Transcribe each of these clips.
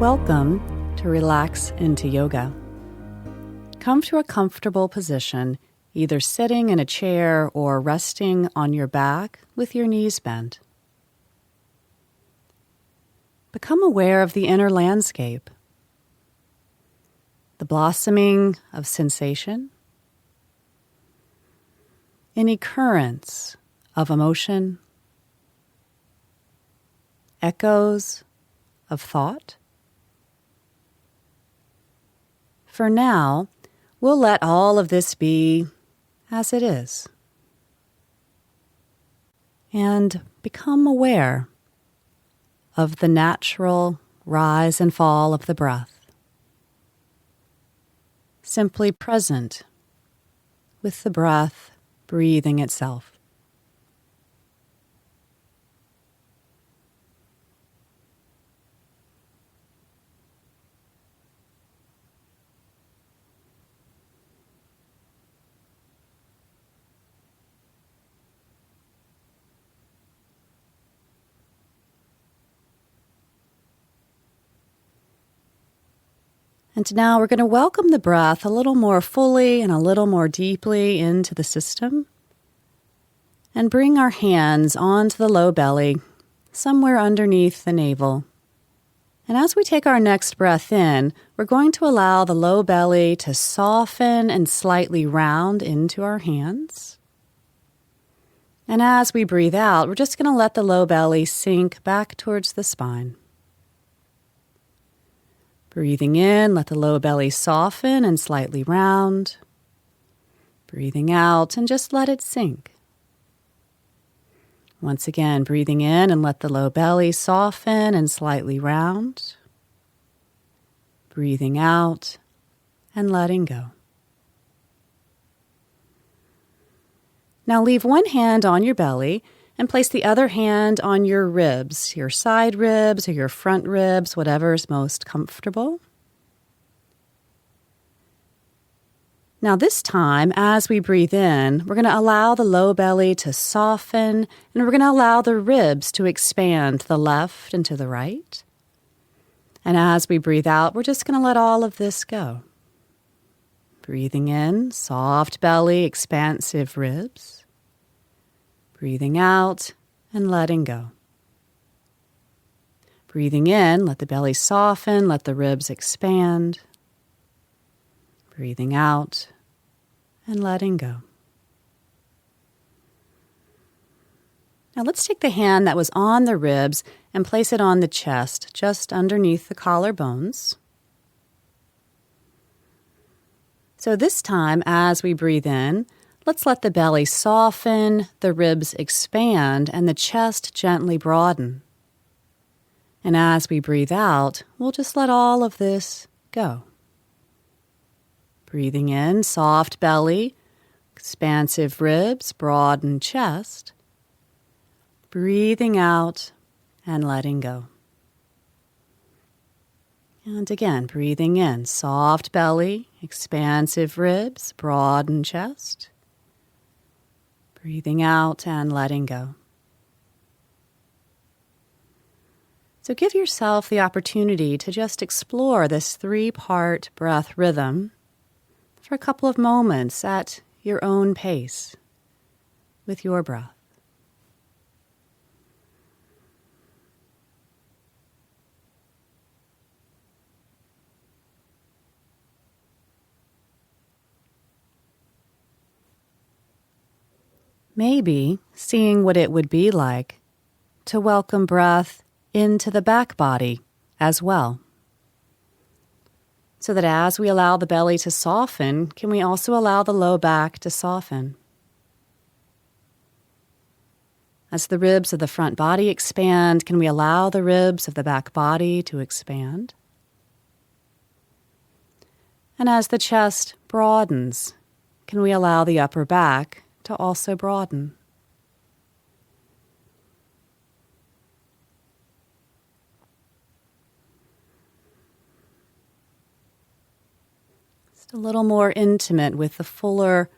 Welcome to Relax into Yoga. Come to a comfortable position, either sitting in a chair or resting on your back with your knees bent. Become aware of the inner landscape, the blossoming of sensation, any currents of emotion, echoes of thought. For now, we'll let all of this be as it is, and become aware of the natural rise and fall of the breath, simply present with the breath breathing itself. And now we're going to welcome the breath a little more fully and a little more deeply into the system. And bring our hands onto the low belly, somewhere underneath the navel. And as we take our next breath in, we're going to allow the low belly to soften and slightly round into our hands. And as we breathe out, we're just going to let the low belly sink back towards the spine. Breathing in, let the low belly soften and slightly round. Breathing out and just let it sink. Once again, breathing in and let the low belly soften and slightly round. Breathing out and letting go. Now leave one hand on your belly and place the other hand on your ribs, your side ribs or your front ribs, whatever's most comfortable. Now this time, as we breathe in, we're going to allow the low belly to soften, and we're going to allow the ribs to expand to the left and to the right. And as we breathe out, we're just going to let all of this go. Breathing in, soft belly, expansive ribs. Breathing out and letting go. Breathing in, let the belly soften, let the ribs expand. Breathing out and letting go. Now let's take the hand that was on the ribs and place it on the chest, just underneath the collarbones. So this time, as we breathe in, let's let the belly soften, the ribs expand, and the chest gently broaden. And as we breathe out, we'll just let all of this go. Breathing in, soft belly, expansive ribs, broadened chest. Breathing out and letting go. And again, breathing in, soft belly, expansive ribs, broadened chest. Breathing out and letting go. So give yourself the opportunity to just explore this 3-part breath rhythm for a couple of moments at your own pace with your breath. Maybe seeing what it would be like to welcome breath into the back body as well. So that as we allow the belly to soften, can we also allow the low back to soften? As the ribs of the front body expand, can we allow the ribs of the back body to expand? And as the chest broadens, can we allow the upper back to also broaden? Just a little more intimate with the fuller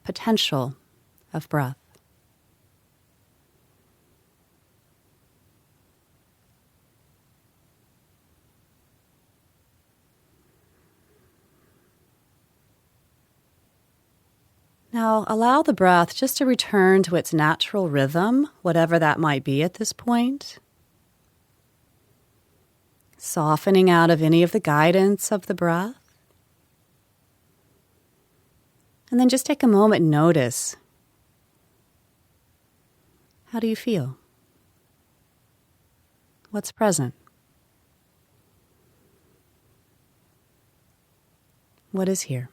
potential of breath. Now, allow the breath just to return to its natural rhythm, whatever that might be at this point. Softening out of any of the guidance of the breath. And then just take a moment and notice. How do you feel? What's present? What is here?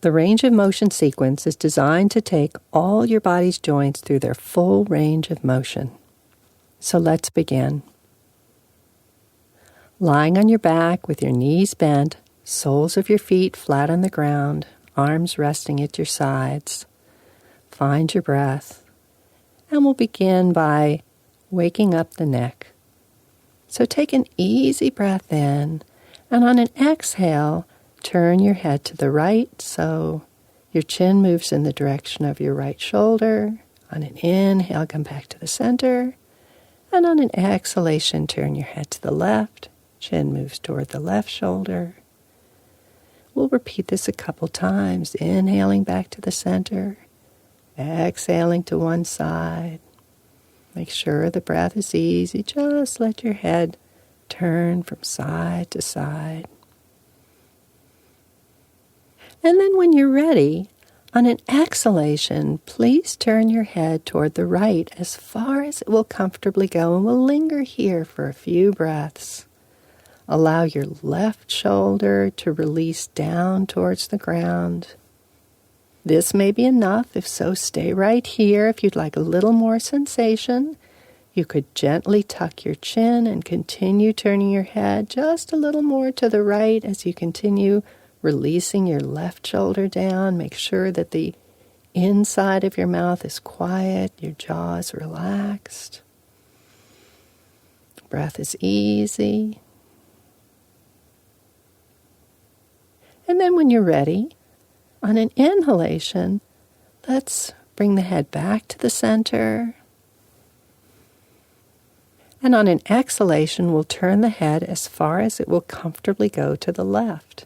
The range of motion sequence is designed to take all your body's joints through their full range of motion. So let's begin. Lying on your back with your knees bent, soles of your feet flat on the ground, arms resting at your sides. Find your breath, and we'll begin by waking up the neck. So take an easy breath in, and on an exhale, turn your head to the right so your chin moves in the direction of your right shoulder. On an inhale, come back to the center. And on an exhalation, turn your head to the left. Chin moves toward the left shoulder. We'll repeat this a couple times, inhaling back to the center, exhaling to one side. Make sure the breath is easy. Just let your head turn from side to side. And then when you're ready, on an exhalation, please turn your head toward the right as far as it will comfortably go, and we'll linger here for a few breaths. Allow your left shoulder to release down towards the ground. This may be enough. If so, stay right here. If you'd like a little more sensation, you could gently tuck your chin and continue turning your head just a little more to the right as you continue releasing your left shoulder down. Make sure that the inside of your mouth is quiet, your jaw is relaxed. Breath is easy. And then when you're ready, on an inhalation, let's bring the head back to the center. And on an exhalation, we'll turn the head as far as it will comfortably go to the left.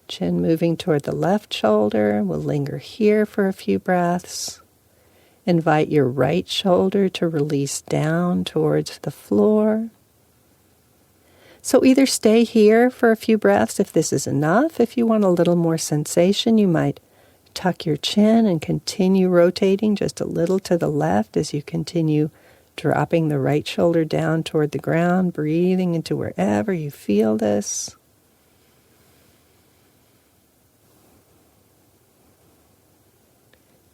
Chin moving toward the left shoulder. We'll linger here for a few breaths. Invite your right shoulder to release down towards the floor. So either stay here for a few breaths if this is enough. If you want a little more sensation, you might tuck your chin and continue rotating just a little to the left as you continue dropping the right shoulder down toward the ground, breathing into wherever you feel this.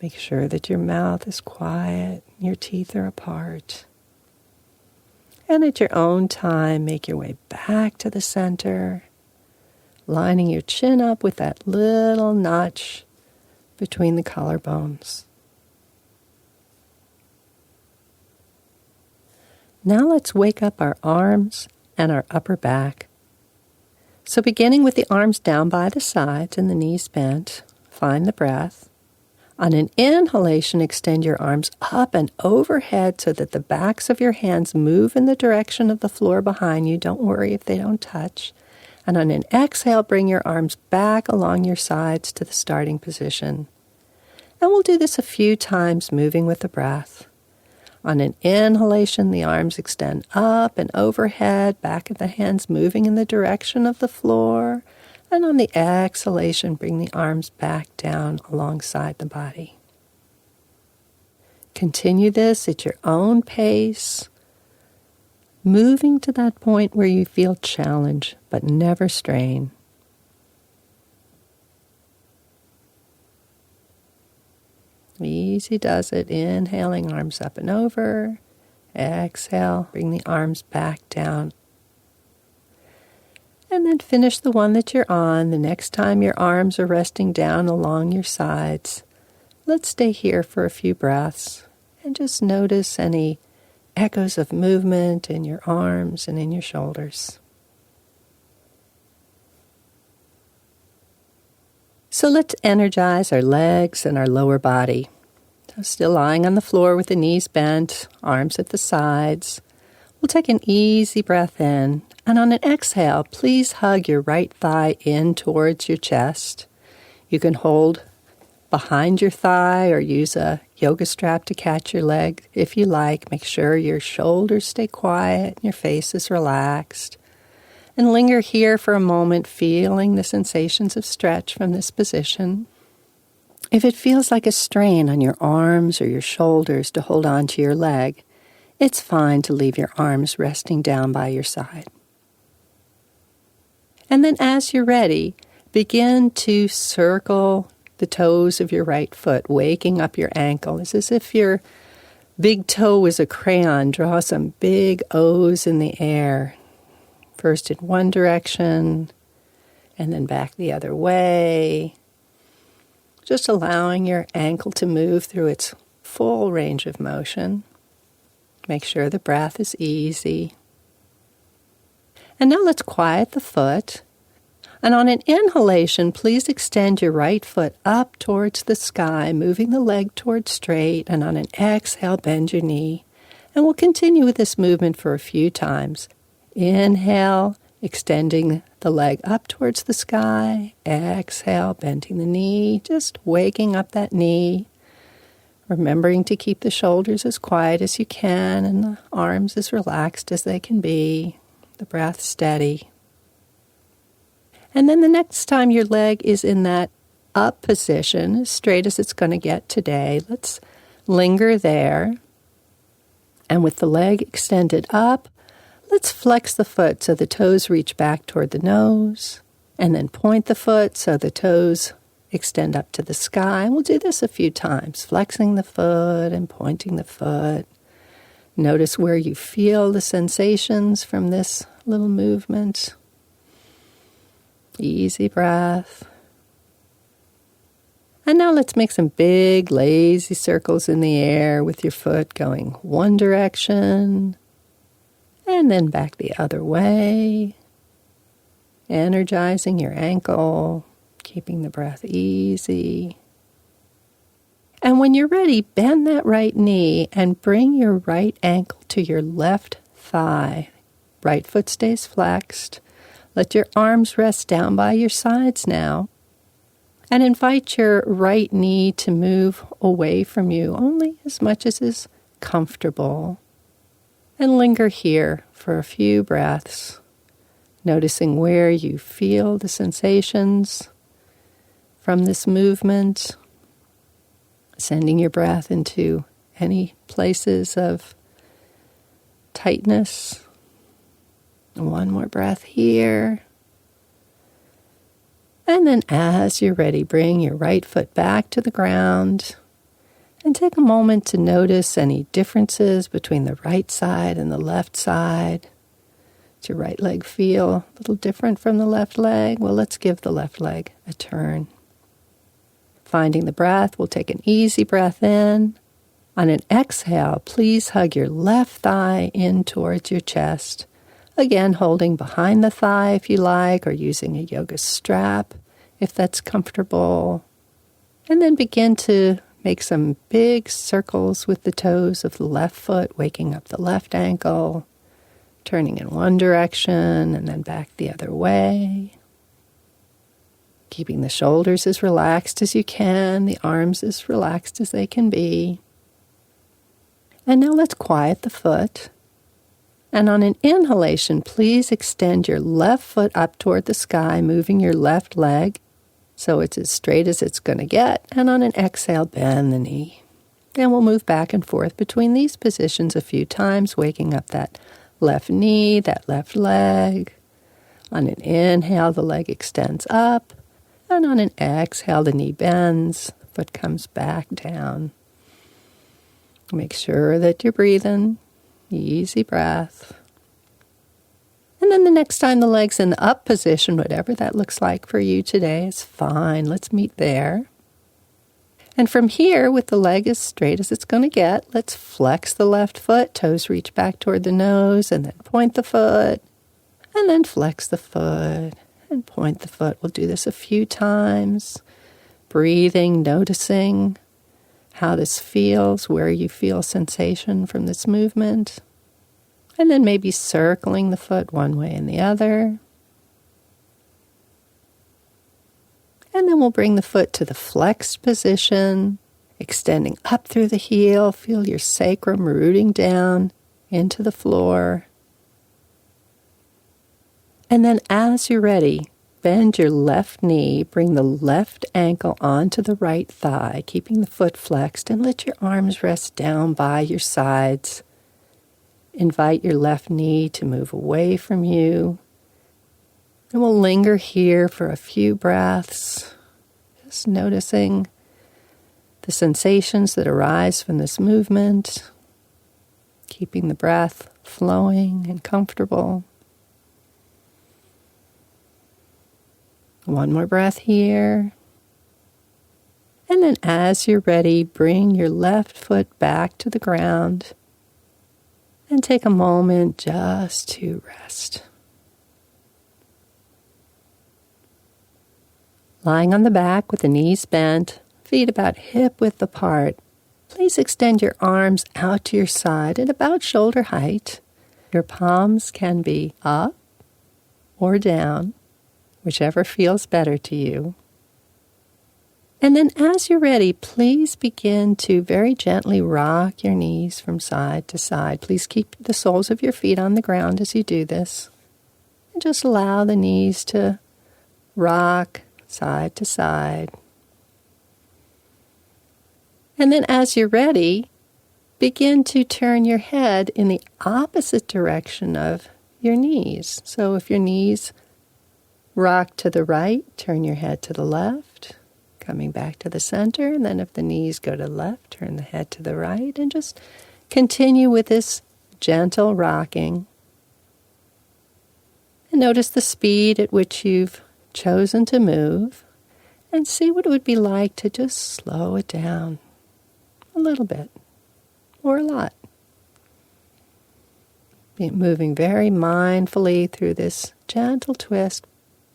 Make sure that your mouth is quiet, your teeth are apart. And at your own time, make your way back to the center, lining your chin up with that little notch between the collarbones. Now let's wake up our arms and our upper back. So beginning with the arms down by the sides and the knees bent, find the breath. On an inhalation, extend your arms up and overhead so that the backs of your hands move in the direction of the floor behind you. Don't worry if they don't touch. And on an exhale, bring your arms back along your sides to the starting position. And we'll do this a few times, moving with the breath. On an inhalation, the arms extend up and overhead, back of the hands moving in the direction of the floor. And on the exhalation, bring the arms back down alongside the body. Continue this at your own pace, moving to that point where you feel challenge, but never strain. Easy does it. Inhaling, arms up and over. Exhale, bring the arms back down. And then finish the one that you're on. The next time your arms are resting down along your sides, let's stay here for a few breaths and just notice any echoes of movement in your arms and in your shoulders. So let's energize our legs and our lower body. So still lying on the floor with the knees bent, arms at the sides. We'll take an easy breath in, and on an exhale, please hug your right thigh in towards your chest. You can hold behind your thigh or use a yoga strap to catch your leg if you like. Make sure your shoulders stay quiet and your face is relaxed. And linger here for a moment, feeling the sensations of stretch from this position. If it feels like a strain on your arms or your shoulders to hold on to your leg, it's fine to leave your arms resting down by your side. And then as you're ready, begin to circle the toes of your right foot, waking up your ankle. It's as if your big toe was a crayon. Draw some big O's in the air. First in one direction, and then back the other way. Just allowing your ankle to move through its full range of motion. Make sure the breath is easy. And now let's quiet the foot. And on an inhalation, please extend your right foot up towards the sky, moving the leg towards straight. And on an exhale, bend your knee. And we'll continue with this movement for a few times. Inhale, extending the leg up towards the sky. Exhale, bending the knee, just waking up that knee. Remembering to keep the shoulders as quiet as you can and the arms as relaxed as they can be. The breath steady. And then the next time your leg is in that up position, as straight as it's going to get today, let's linger there. And with the leg extended up, let's flex the foot so the toes reach back toward the nose, and then point the foot so the toes extend up to the sky. And we'll do this a few times, flexing the foot and pointing the foot. Notice where you feel the sensations from this little movement. Easy breath. And now let's make some big, lazy circles in the air with your foot going one direction, and then back the other way, energizing your ankle, keeping the breath easy. And when you're ready, bend that right knee and bring your right ankle to your left thigh. Right foot stays flexed. Let your arms rest down by your sides now. And invite your right knee to move away from you only as much as is comfortable. And linger here for a few breaths, noticing where you feel the sensations from this movement, sending your breath into any places of tightness. One more breath here. And then as you're ready, bring your right foot back to the ground. And take a moment to notice any differences between the right side and the left side. Does your right leg feel a little different from the left leg? Well, let's give the left leg a turn. Finding the breath, we'll take an easy breath in. On an exhale, please hug your left thigh in towards your chest. Again, holding behind the thigh if you like, or using a yoga strap if that's comfortable. And then begin to make some big circles with the toes of the left foot, waking up the left ankle, turning in one direction and then back the other way. Keeping the shoulders as relaxed as you can, the arms as relaxed as they can be. And now let's quiet the foot. And on an inhalation, please extend your left foot up toward the sky, moving your left leg so it's as straight as it's going to get. And on an exhale, bend the knee. And we'll move back and forth between these positions a few times, waking up that left knee, that left leg. On an inhale, the leg extends up. And on an exhale, the knee bends, the foot comes back down. Make sure that you're breathing. Easy breath. And then the next time the leg's in the up position, whatever that looks like for you today is fine. Let's meet there. And from here, with the leg as straight as it's going to get, let's flex the left foot, toes reach back toward the nose, and then point the foot, and then flex the foot, and point the foot. We'll do this a few times, breathing, noticing how this feels, where you feel sensation from this movement. And then maybe circling the foot one way and the other. And then we'll bring the foot to the flexed position, extending up through the heel. Feel your sacrum rooting down into the floor. And then as you're ready, bend your left knee, bring the left ankle onto the right thigh, keeping the foot flexed, and let your arms rest down by your sides. Invite your left knee to move away from you. And we'll linger here for a few breaths, just noticing the sensations that arise from this movement, keeping the breath flowing and comfortable. One more breath here. And then as you're ready, bring your left foot back to the ground and take a moment just to rest. Lying on the back with the knees bent, feet about hip-width apart, please extend your arms out to your side at about shoulder height. Your palms can be up or down, whichever feels better to you. And then as you're ready, please begin to very gently rock your knees from side to side. Please keep the soles of your feet on the ground as you do this. And just allow the knees to rock side to side. And then as you're ready, begin to turn your head in the opposite direction of your knees. So if your knees rock to the right, turn your head to the left, coming back to the center. And then if the knees go to the left, turn the head to the right. And just continue with this gentle rocking. And notice the speed at which you've chosen to move. And see what it would be like to just slow it down a little bit or a lot. Be moving very mindfully through this gentle twist.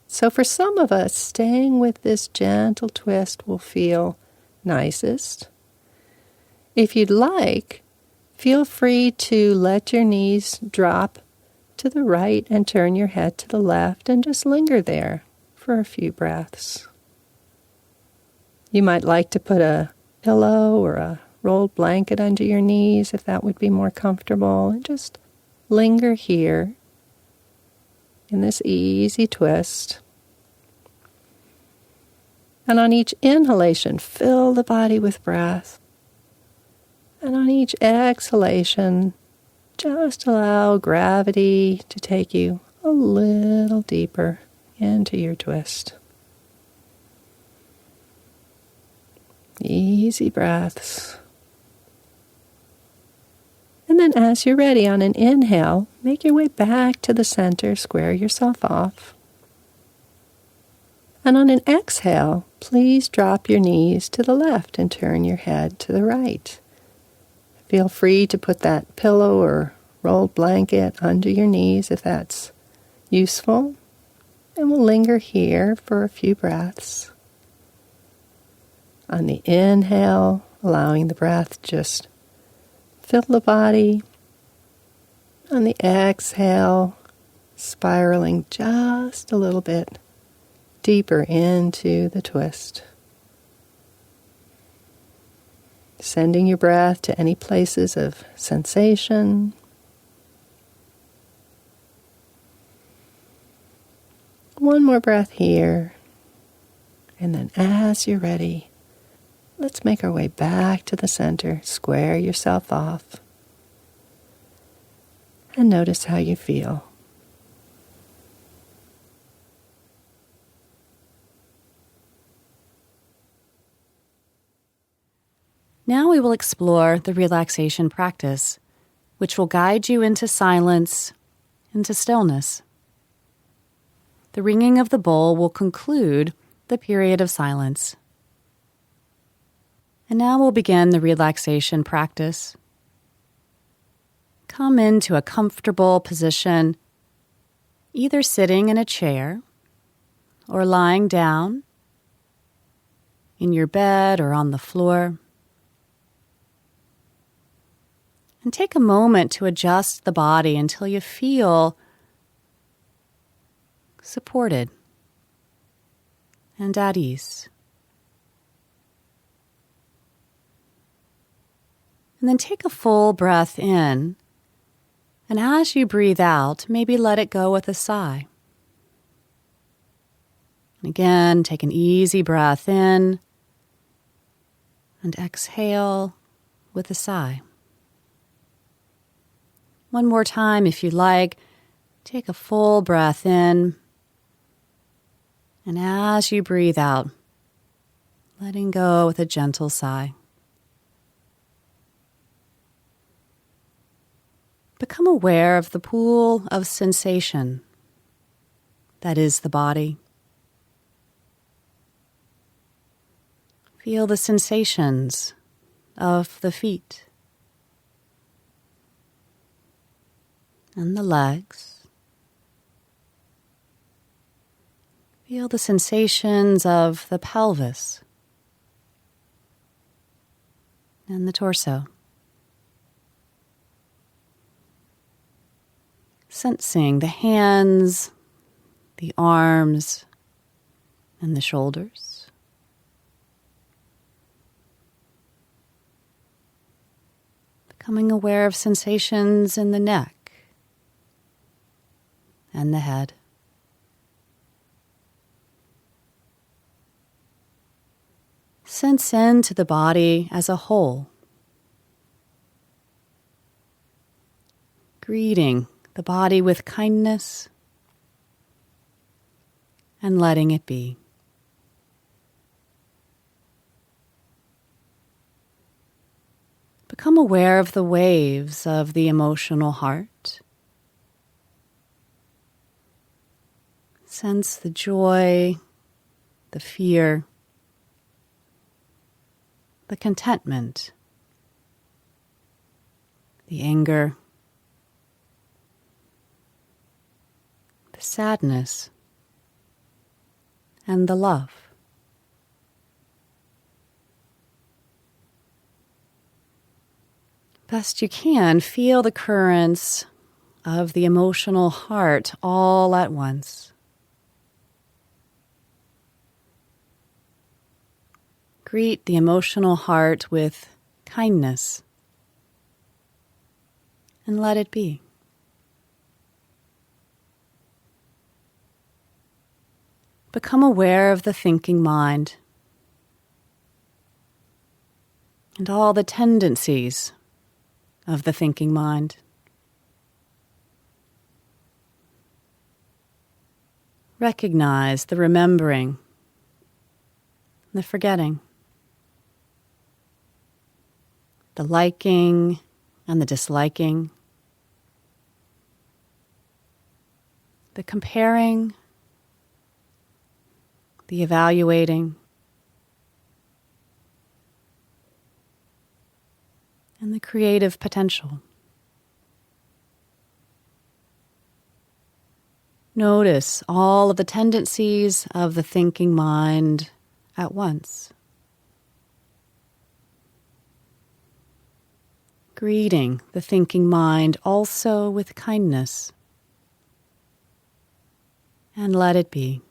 So for some of us, staying with this gentle twist will feel nicest. If you'd like, feel free to let your knees drop to the right and turn your head to the left and just linger there for a few breaths. You might like to put a pillow or a rolled blanket under your knees if that would be more comfortable, and just linger here in this easy twist. And on each inhalation, fill the body with breath. And on each exhalation, just allow gravity to take you a little deeper into your twist. Easy breaths. And then as you're ready, on an inhale, make your way back to the center, square yourself off. And on an exhale, please drop your knees to the left and turn your head to the right. Feel free to put that pillow or rolled blanket under your knees if that's useful. And we'll linger here for a few breaths. On the inhale, allowing the breath just fill the body. On the exhale, spiraling just a little bit deeper into the twist. Sending your breath to any places of sensation. One more breath here. And then as you're ready, let's make our way back to the center. Square yourself off. And notice how you feel. Now we will explore the relaxation practice, which will guide you into silence, into stillness. The ringing of the bowl will conclude the period of silence. And now we'll begin the relaxation practice. Come into a comfortable position, either sitting in a chair or lying down in your bed or on the floor. And take a moment to adjust the body until you feel supported and at ease. And then take a full breath in, and as you breathe out, maybe let it go with a sigh. And again, take an easy breath in, and exhale with a sigh. One more time, if you like, take a full breath in, and as you breathe out, letting go with a gentle sigh. Become aware of the pool of sensation that is the body. Feel the sensations of the feet and the legs. Feel the sensations of the pelvis and the torso. Sensing the hands, the arms, and the shoulders. Becoming aware of sensations in the neck and the head. Sense into the body as a whole. Greeting the body with kindness and letting it be. Become aware of the waves of the emotional heart. Sense the joy, the fear, the contentment, the anger, the sadness, and the love. Best you can, feel the currents of the emotional heart all at once. Greet the emotional heart with kindness and let it be. Become aware of the thinking mind and all the tendencies of the thinking mind. Recognize the remembering, the forgetting, the liking and the disliking, the comparing, the evaluating, and the creative potential. Notice all of the tendencies of the thinking mind at once. Greeting the thinking mind also with kindness. And let it be.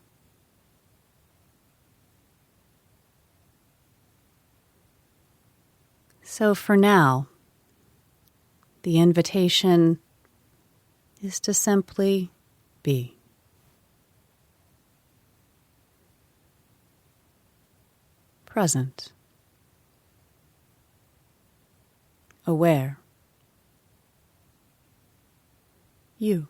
So for now, the invitation is to simply be. Present. Aware. You.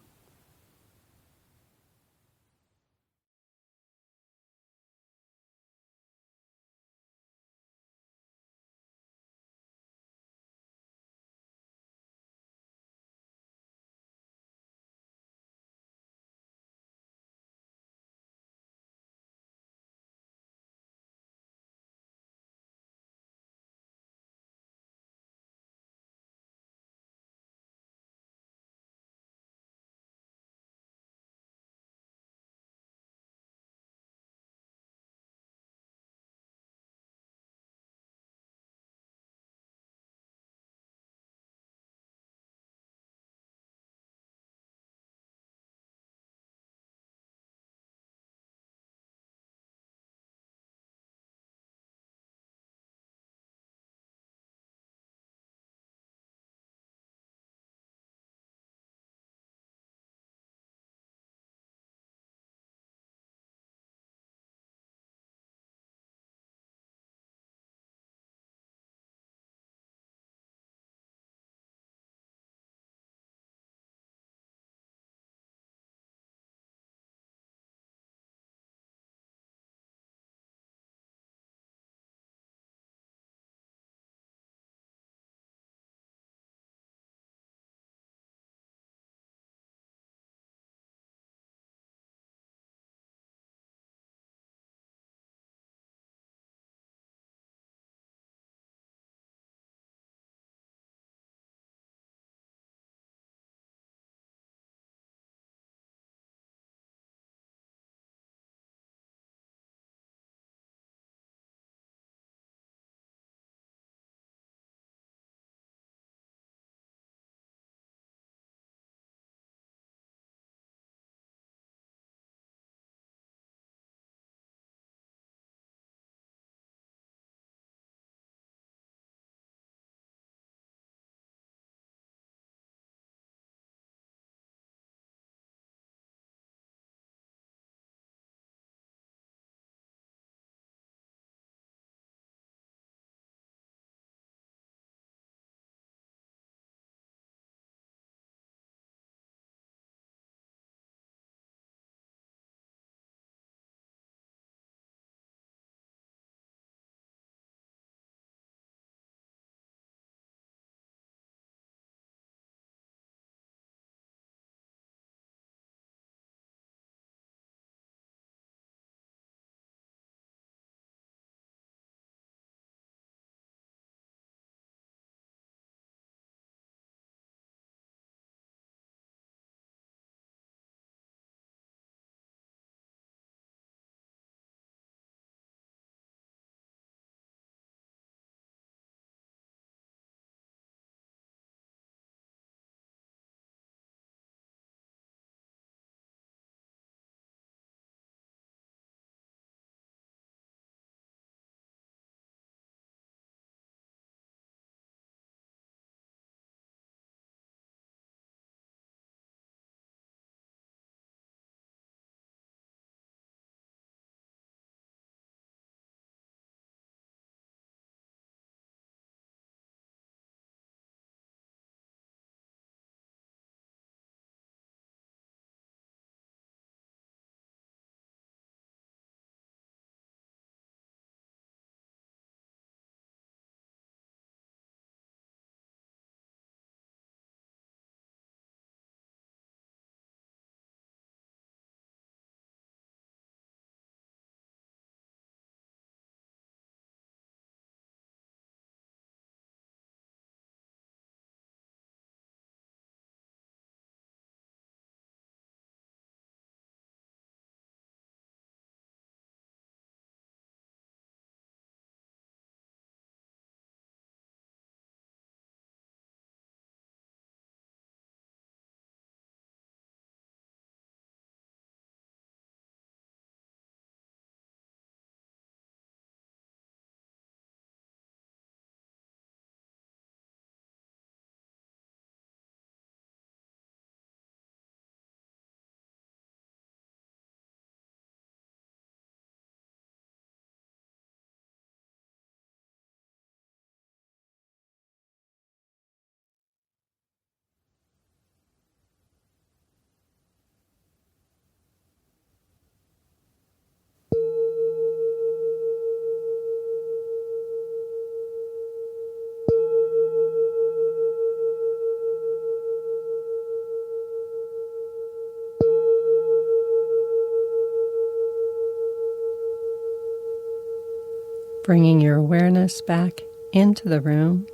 Bringing your awareness back into the room.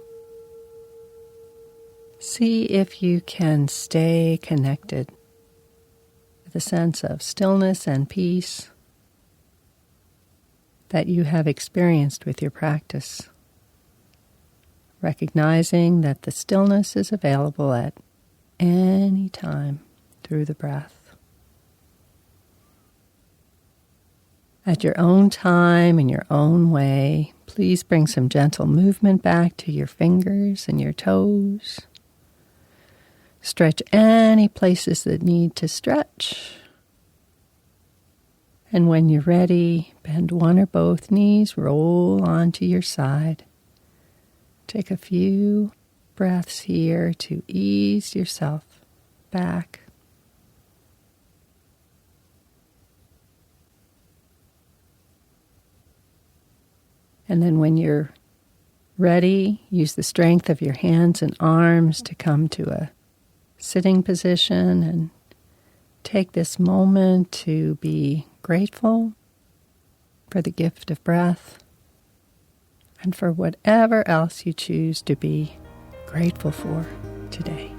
See if you can stay connected with a sense of stillness and peace that you have experienced with your practice. Recognizing that the stillness is available at any time through the breath. At your own time, in your own way, please bring some gentle movement back to your fingers and your toes. Stretch any places that need to stretch. And when you're ready, bend one or both knees, roll onto your side. Take a few breaths here to ease yourself back. And then when you're ready, use the strength of your hands and arms to come to a sitting position and take this moment to be grateful for the gift of breath and for whatever else you choose to be grateful for today.